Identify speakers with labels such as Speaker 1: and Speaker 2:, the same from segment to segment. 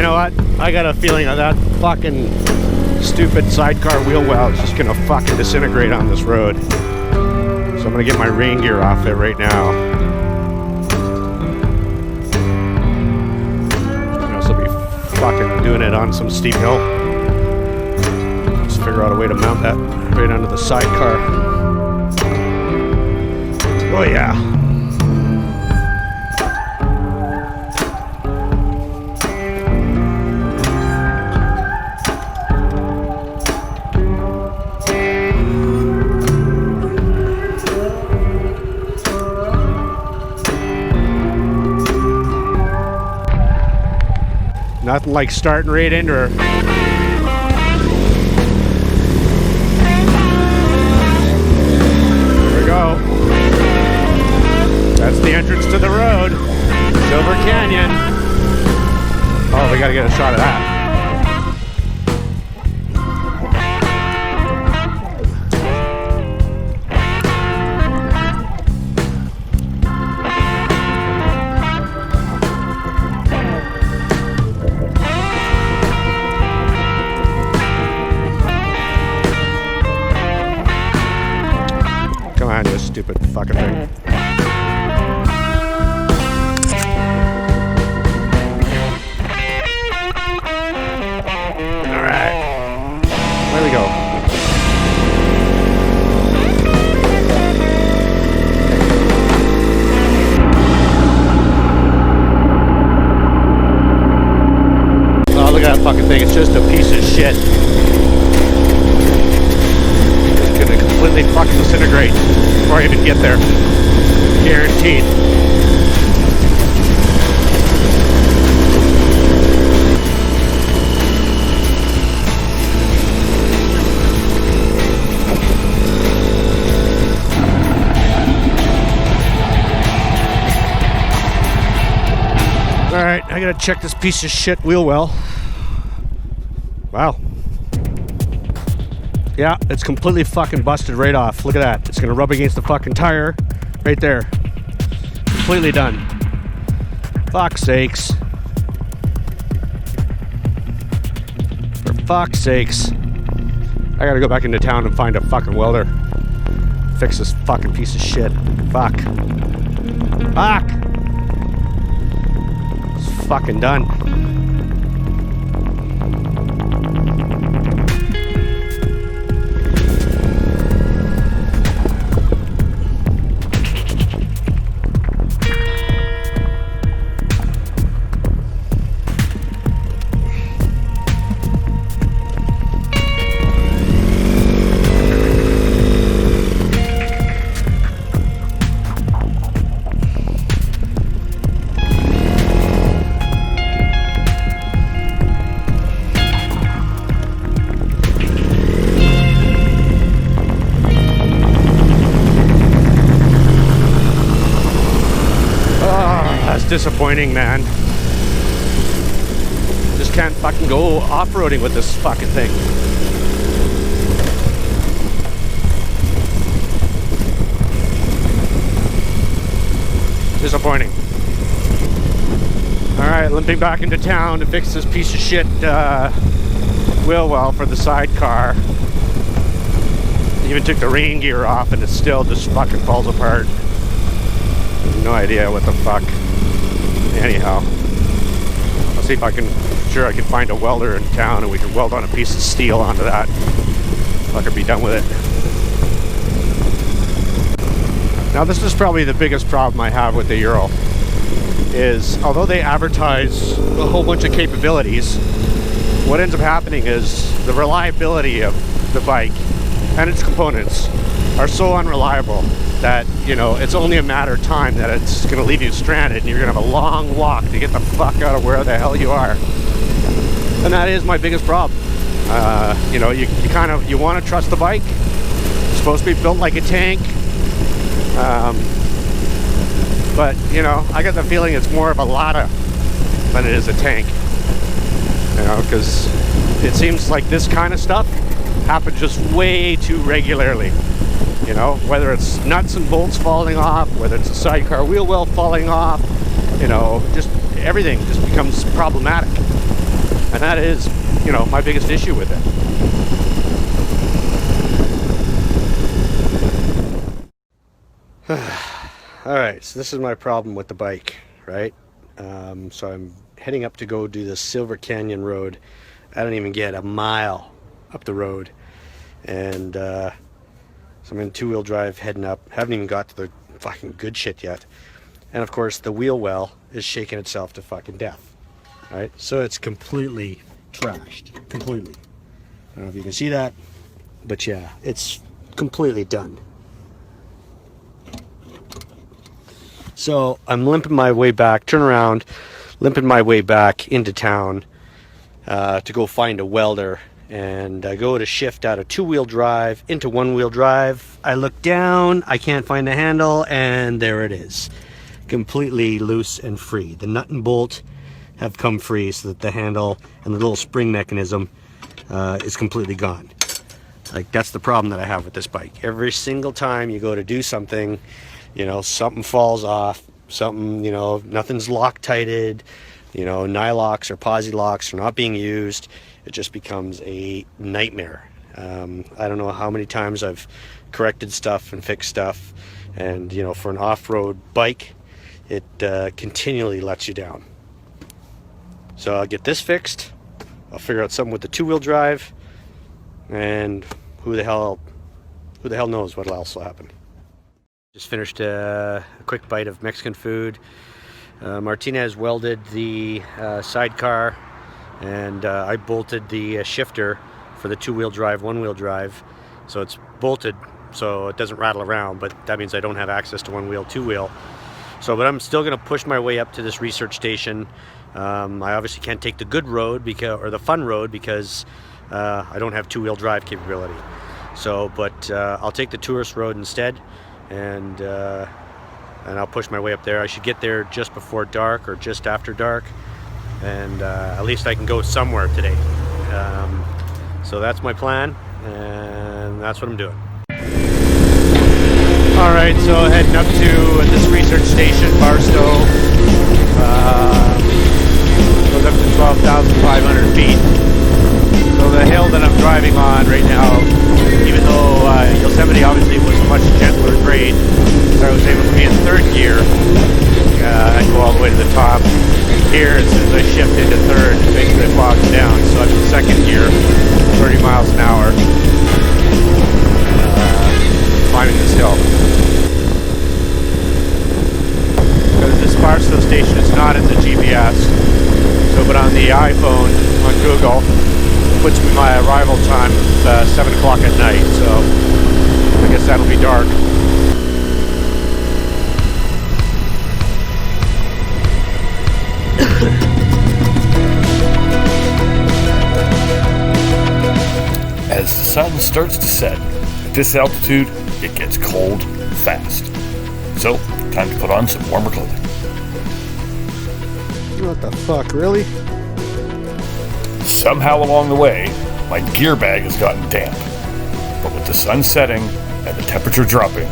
Speaker 1: You know what? I got a feeling that fucking stupid sidecar wheel well is just gonna fucking disintegrate on this road. So I'm gonna get my rain gear off it right now. I'll also be fucking doing it on some steep hill. Let's figure out a way to mount that right onto the sidecar. Oh yeah. Nothing like starting right into her. Here we go. That's the entrance to the road. Silver Canyon. Oh, we gotta get a shot of that. This stupid fucking thing. Alright. There we go. Oh, look at that fucking thing. It's just a piece of shit. It's gonna completely fucking disintegrate before I even get there. Guaranteed. Alright, I gotta check this piece of shit wheel well. Wow. Yeah, it's completely fucking busted right off. Look at that. It's gonna rub against the fucking tire right there. Completely done. Fuck's sakes. For fuck's sakes. I gotta go back into town and find a fucking welder. Fix this fucking piece of shit. Fuck. Fuck! It's fucking done. Disappointing, man. Just can't fucking go off-roading with this fucking thing. Disappointing. Alright, limping back into town to fix this piece of shit wheel well for the sidecar. Even took the rain gear off and it still just fucking falls apart. No idea what the fuck. Anyhow, I'll see if I can find a welder in town and we can weld on a piece of steel onto that. I could be done with it. Now this is probably the biggest problem I have with the Ural, is although they advertise a whole bunch of capabilities, what ends up happening is the reliability of the bike and its components are so unreliable that, you know, it's only a matter of time that it's going to leave you stranded and you're going to have a long walk to get the fuck out of where the hell you are. And that is my biggest problem. You know, you want to trust the bike. It's supposed to be built like a tank. But, you know, I got the feeling it's more of a Lada than it is a tank. You know, because it seems like this kind of stuff happens just way too regularly. You know, whether it's nuts and bolts falling off, whether it's a sidecar wheel well falling off, you know, just everything just becomes problematic. And that is, you know, my biggest issue with it. Alright, so this is my problem with the bike, right? So I'm heading up to go do the Silver Canyon Road. I don't even get a mile up the road. And so I'm in two-wheel drive heading up. Haven't even got to the fucking good shit yet. And of course the wheel well is shaking itself to fucking death. Alright, so it's completely trashed. Completely. I don't know if you can see that, but yeah, it's completely done. So I'm limping my way back, turn around, limping my way back into town to go find a welder. And I go to shift out of two-wheel drive into one-wheel drive. I look down, I can't find the handle, and there it is. Completely loose and free. The nut and bolt have come free so that the handle and the little spring mechanism is completely gone. Like, that's the problem that I have with this bike. Every single time you go to do something, you know, something falls off, something, you know, nothing's Loctited, you know, nylocks or posi locks are not being used. It just becomes a nightmare. I don't know how many times I've corrected stuff and fixed stuff, and you know, for an off-road bike, it continually lets you down. So I'll get this fixed. I'll figure out something with the two-wheel drive, and who the hell knows what else will happen. Just finished a quick bite of Mexican food. Martinez welded the sidecar, and I bolted the shifter for the two-wheel drive, one-wheel drive. So it's bolted so it doesn't rattle around, but that means I don't have access to one-wheel, two-wheel. So, but I'm still going to push my way up to this research station. I obviously can't take the good road or the fun road because I don't have two-wheel drive capability. So, but I'll take the tourist road instead, and I'll push my way up there. I should get there just before dark or just after dark, and at least I can go somewhere today. So that's my plan, and that's what I'm doing. Alright, so heading up to this research station, Barstow. Goes up to 12,500 feet. So the hill that I'm driving on right now, even though Yosemite obviously was a much gentler grade, so I was able to be in third gear and go all the way to the top. Here, as soon as I shift into third, basically it bogs down, so I'm in second gear, 30 miles an hour, climbing this hill. Because this Barstow station is not in the GPS, so but on the iPhone, on Google, it puts me my arrival time 7 o'clock at night, so I guess that'll be dark.
Speaker 2: As the sun starts to set, at this altitude, it gets cold fast. So, time to put on some warmer clothing.
Speaker 1: What the fuck, really?
Speaker 2: Somehow along the way, my gear bag has gotten damp. But with the sun setting and the temperature dropping,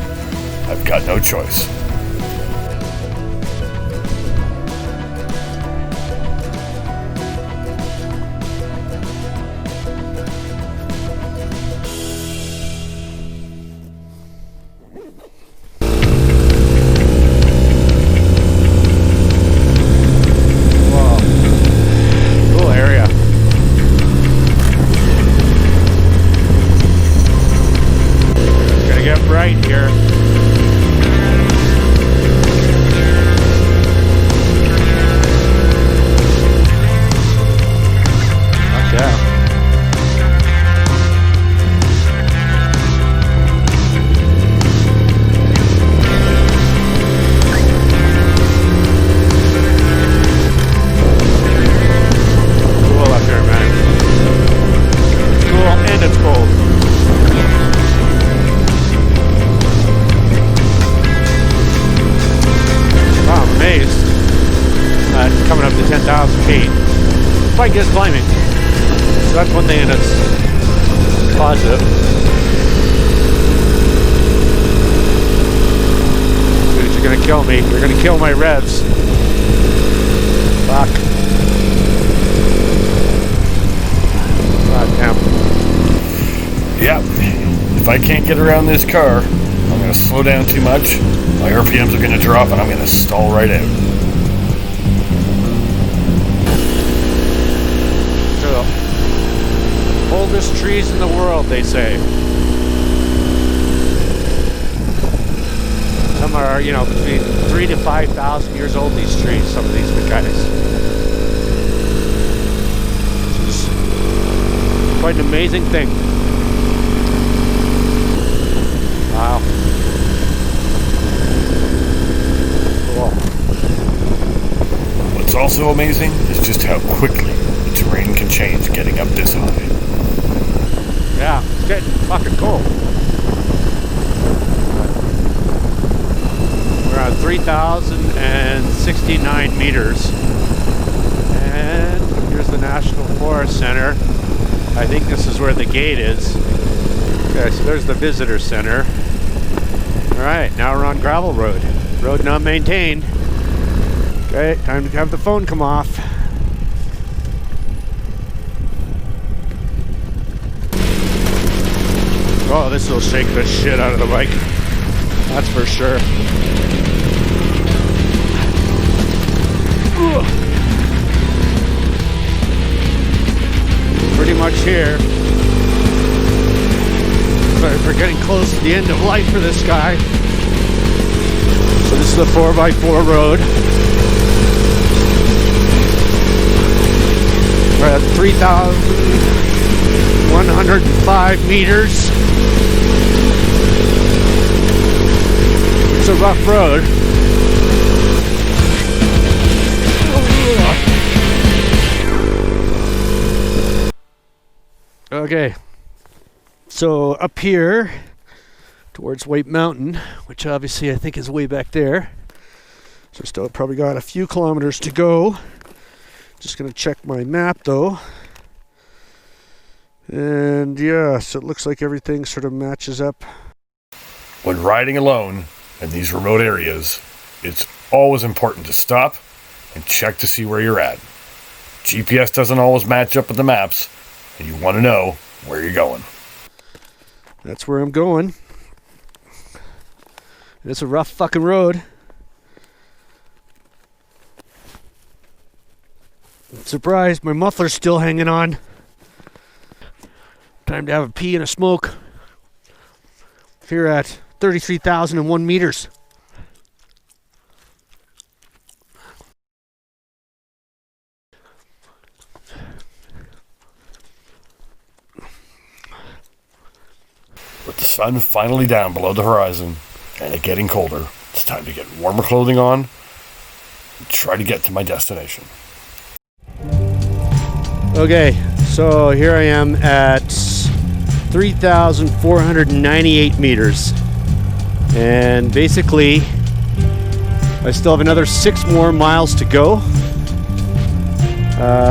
Speaker 2: I've got no choice.
Speaker 1: Coming up to 10,000 feet. Bike is climbing. So that's one thing that's positive. Dude, you're gonna kill me. You're gonna kill my revs. Fuck.
Speaker 2: I can't get around this car, I'm going to slow down too much, my RPMs are going to drop, and I'm going to stall right out.
Speaker 1: So, oldest trees in the world, they say. Some are, between 3,000 to 5,000 years old, these trees, some of these big guys. Quite an amazing thing. Wow. Cool.
Speaker 2: What's also amazing is just how quickly the terrain can change getting up this high.
Speaker 1: Yeah, it's getting fucking cold. We're on 3,069 meters. And here's the National Forest Center. I think this is where the gate is. Okay, so there's the visitor center. Alright, now we're on gravel road. Road not maintained. Okay, time to have the phone come off. Oh, this will shake the shit out of the bike. That's for sure. Ugh. Pretty much here. Sorry for getting close to the end of life for this guy. So this is the 4x4 road. We're at 3,105 meters. It's a rough road. Okay, so up here towards White Mountain, which obviously I think is way back there, so still probably got a few kilometers to go. Just gonna check my map though, and yeah, so it looks like everything sort of matches up.
Speaker 2: When riding alone in these remote areas, it's always important to stop and check to see where you're at. GPS doesn't always match up with the maps, and you want to know where you're going.
Speaker 1: That's where I'm going. It's a rough fucking road. I'm surprised my muffler's still hanging on. Time to have a pee and a smoke. Here at 33,001 meters.
Speaker 2: With the sun finally down below the horizon and it getting colder, it's time to get warmer clothing on and try to get to my destination.
Speaker 1: Okay, so here I am at 3,498 meters. And basically, I still have another 6 more miles to go.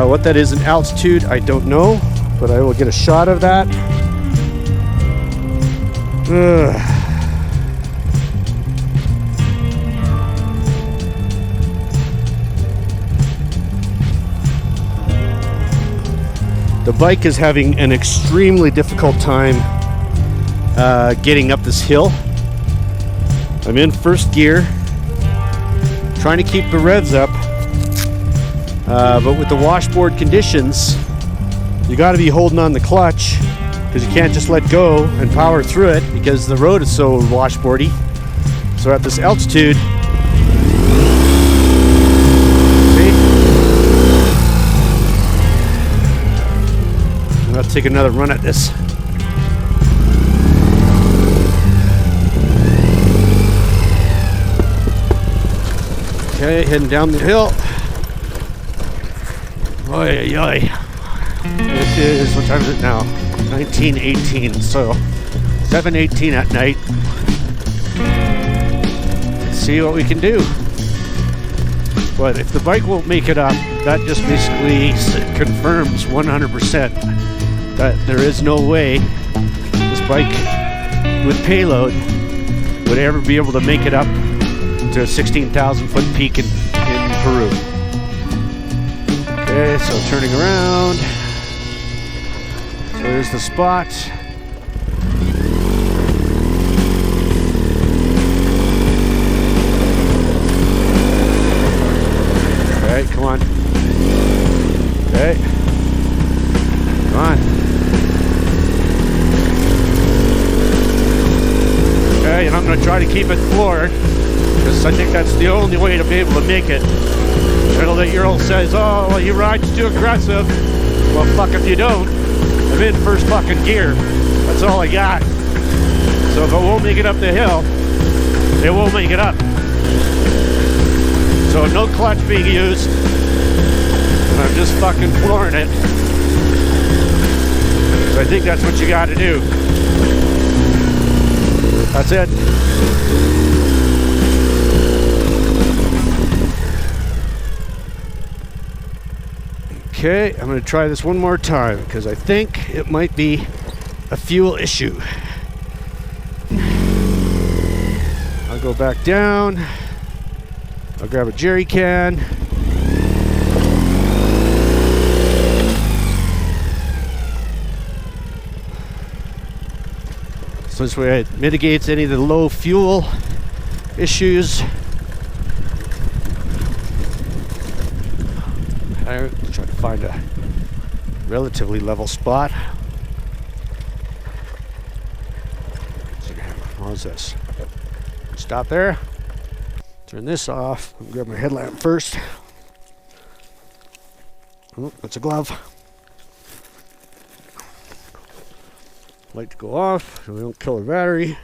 Speaker 1: What that is in altitude, I don't know, but I will get a shot of that. The bike is having an extremely difficult time getting up this hill. I'm in first gear, trying to keep the revs up, but with the washboard conditions, you got to be holding on the clutch because you can't just let go and power through it because the road is so washboardy. So at this altitude, see? I'm gonna take another run at this. Okay, heading down the hill. Oy, oy, oy. This is, what time is it now? 19:18, so 7:18 at night. Let's see what we can do. But if the bike won't make it up, that just basically confirms 100% that there is no way this bike with payload would ever be able to make it up to a 16,000 foot peak in Peru. Okay, so turning around. So there's the spot. Come on. Okay. Come on. Okay, and I'm going to try to keep it floored, because I think that's the only way to be able to make it. I know that Ural says, oh, well, you ride too aggressive. Well, fuck if you don't. I'm in first fucking gear. That's all I got. So if I won't make it up the hill, it won't make it up. So no clutch being used. And I'm just fucking flooring it. So I think that's what you gotta do. That's it. Okay, I'm going to try this one more time because I think it might be a fuel issue. I'll go back down. I'll grab a jerry can. So this way it mitigates any of the low fuel issues. I'll try to find a relatively level spot. How's this? Stop there. Turn this off. I'll grab my headlamp first. Oh, that's a glove. Light to go off so we don't kill the battery.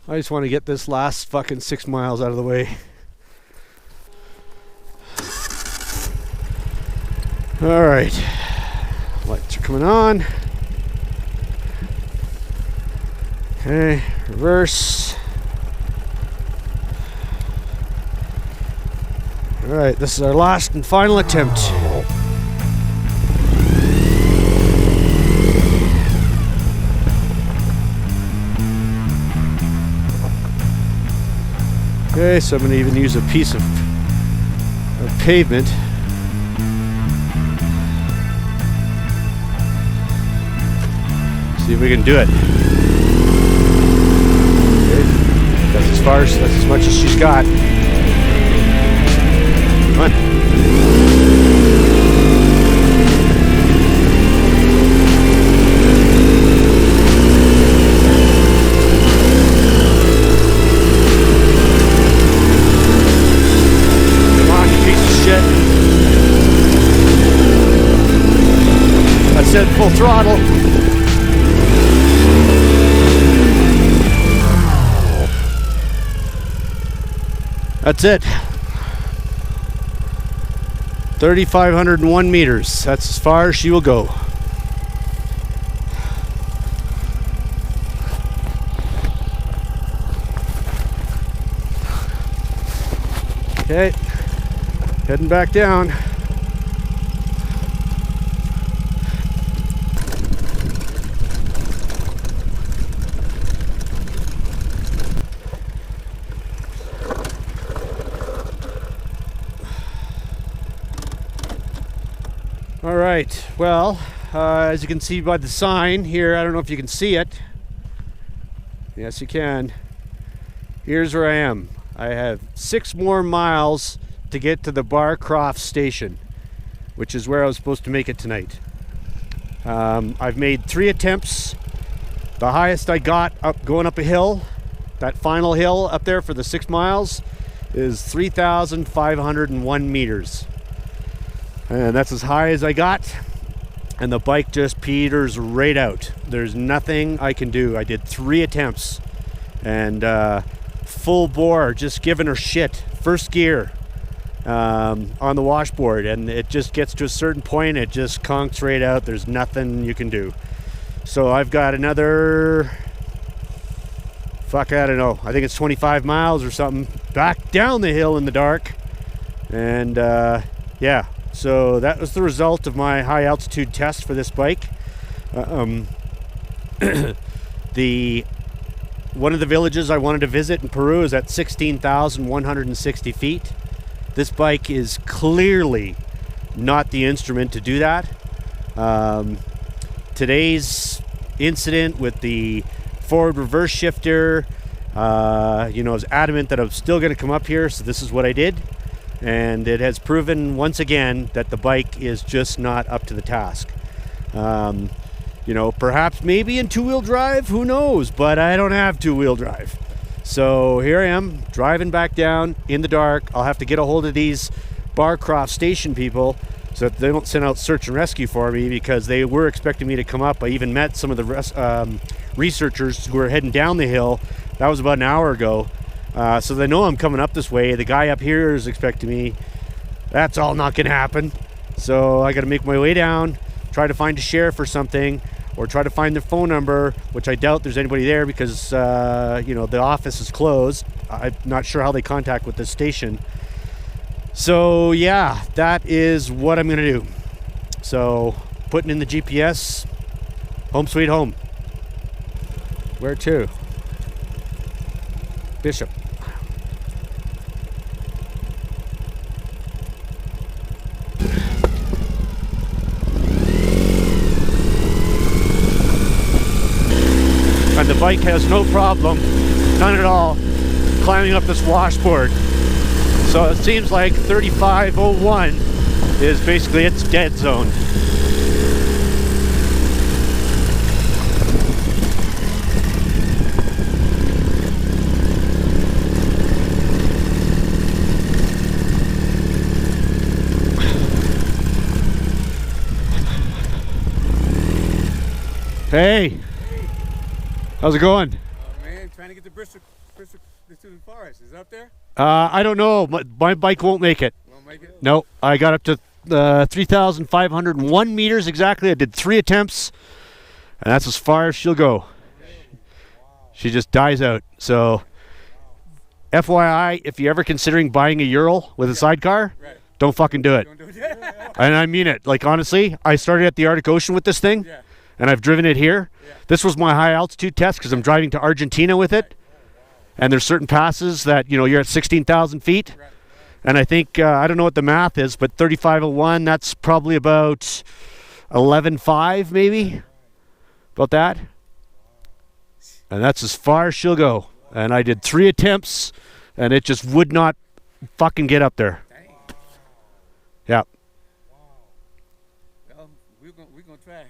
Speaker 1: I just want to get this last fucking 6 miles out of the way. Alright. Lights are coming on. Okay, reverse. Alright, this is our last and final attempt. Okay, so I'm going to even use a piece of pavement. See if we can do it. Okay. That's as much as she's got. Come on. Full throttle. That's it. 3,501 meters. That's as far as she will go. Okay. Heading back down. All right, well, as you can see by the sign here, I don't know if you can see it. Yes, you can. Here's where I am. I have 6 more miles to get to the Barcroft station, which is where I was supposed to make it tonight. I've made 3 attempts. The highest I got up going up a hill, that final hill up there for the 6 miles, is 3,501 meters. And that's as high as I got, and the bike just peters right out. There's nothing I can do. I did 3 attempts, and full bore, just giving her shit. First gear on the washboard, and it just gets to a certain point, it just conks right out. There's nothing you can do. So I've got another, I don't know, I think it's 25 miles or something, back down the hill in the dark. And yeah. So that was the result of my high altitude test for this bike. One of the villages I wanted to visit in Peru is at 16,160 feet. This bike is clearly not the instrument to do that. Today's incident with the forward reverse shifter, I was adamant that I was still going to come up here, so this is what I did. And it has proven once again that the bike is just not up to the task. Perhaps maybe in two-wheel drive, who knows, but I don't have two-wheel drive. So here I am driving back down in the dark. I'll have to get a hold of these Barcroft station people so that they don't send out search and rescue for me, because they were expecting me to come up. I even met some of the researchers who are heading down the hill. That was about an hour ago. So they know I'm coming up this way. The guy up here is expecting me. That's all not going to happen. So I got to make my way down, try to find a sheriff or something, or try to find their phone number, which I doubt there's anybody there because, the office is closed. I'm not sure how they contact with this station. So yeah, that is what I'm going to do. So putting in the GPS, home sweet home. Where to? Bishop. And the bike has no problem, none at all, climbing up this washboard. So it seems like 3501 is basically its dead zone. Hey, how's it going?
Speaker 3: Man, trying to get to Bristol to the forest. Is it up there?
Speaker 1: I don't know. My bike won't make it.
Speaker 3: Won't make it?
Speaker 1: No, I got up to 3,501 meters exactly. I did 3 attempts, and that's as far as she'll go. She just dies out. So, FYI, if you're ever considering buying a Ural with a sidecar, don't fucking do it.
Speaker 3: Don't do it.
Speaker 1: And I mean it. Like, honestly, I started at the Arctic Ocean with this thing, and I've driven it here. This was my high altitude test because I'm driving to Argentina with it. And there's certain passes that, you're at 16,000 feet. And I think, I don't know what the math is, but 3501, that's probably about 11.5 maybe. About that. And that's as far as she'll go. And I did 3 attempts, and it just would not fucking get up there. Yeah.
Speaker 3: Well, we're gonna try.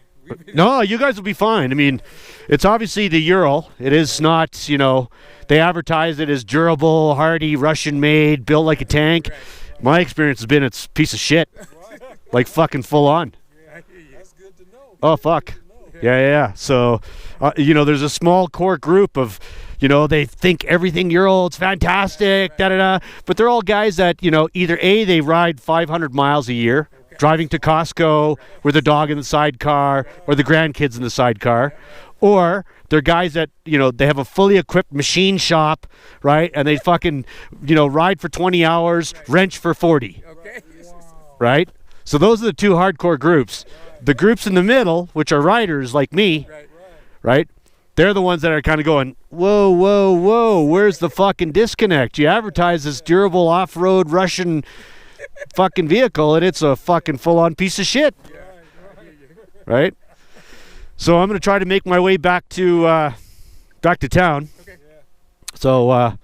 Speaker 1: No, you guys will be fine. I mean, it's obviously the Ural. It is not, they advertise it as durable, hardy, Russian-made, built like a tank. My experience has been it's a piece of shit. Like fucking full on.
Speaker 3: That's good to know.
Speaker 1: Oh, fuck. Yeah. So, there's a small core group of, they think everything Ural, it's fantastic, da-da-da. But they're all guys that, either A, they ride 500 miles a year, driving to Costco with a dog in the sidecar or the grandkids in the sidecar, or they're guys that, they have a fully equipped machine shop, right? And they fucking, ride for 20 hours, wrench for 40, right? So those are the 2 hardcore groups. The groups in the middle, which are riders like me, right? They're the ones that are kind of going, whoa, where's the fucking disconnect? You advertise this durable off-road Russian fucking vehicle, and it's a fucking full-on piece of shit, right? So I'm gonna try to make my way back to town. So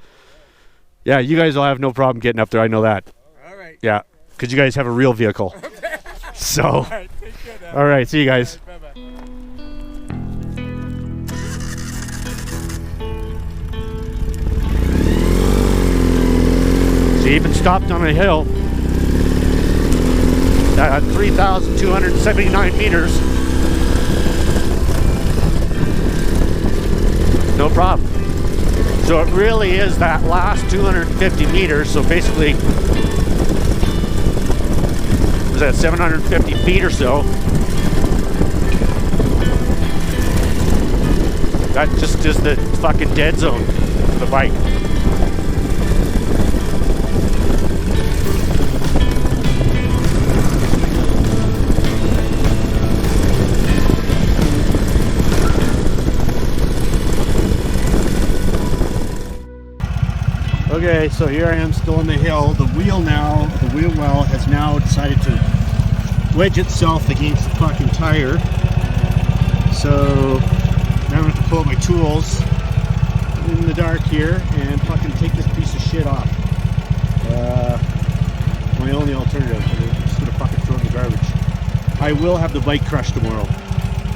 Speaker 1: yeah, you guys will have no problem getting up there. I know that.
Speaker 3: All right.
Speaker 1: Yeah, because you guys have a real vehicle. So
Speaker 3: All right, take care now.
Speaker 1: all right, see you guys.
Speaker 3: Bye-bye.
Speaker 1: So you even stopped on a hill at 3,279 meters. No problem. So it really is that last 250 meters. So basically, was that 750 feet or so? That just is the fucking dead zone for the bike. Okay, so here I am still on the hill. The wheel well has now decided to wedge itself against the fucking tire. So now I'm gonna have to pull out my tools in the dark here and fucking take this piece of shit off. My only alternative. I'm just gonna fucking throw it in the garbage. I will have the bike crushed tomorrow.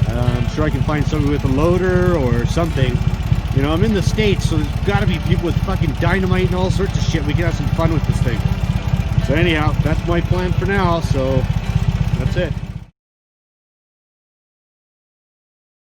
Speaker 1: I'm sure I can find somebody with a loader or something. You know, I'm in the States, so there's gotta be people with fucking dynamite and all sorts of shit. We can have some fun with this thing. So anyhow, that's my plan for now, so that's it.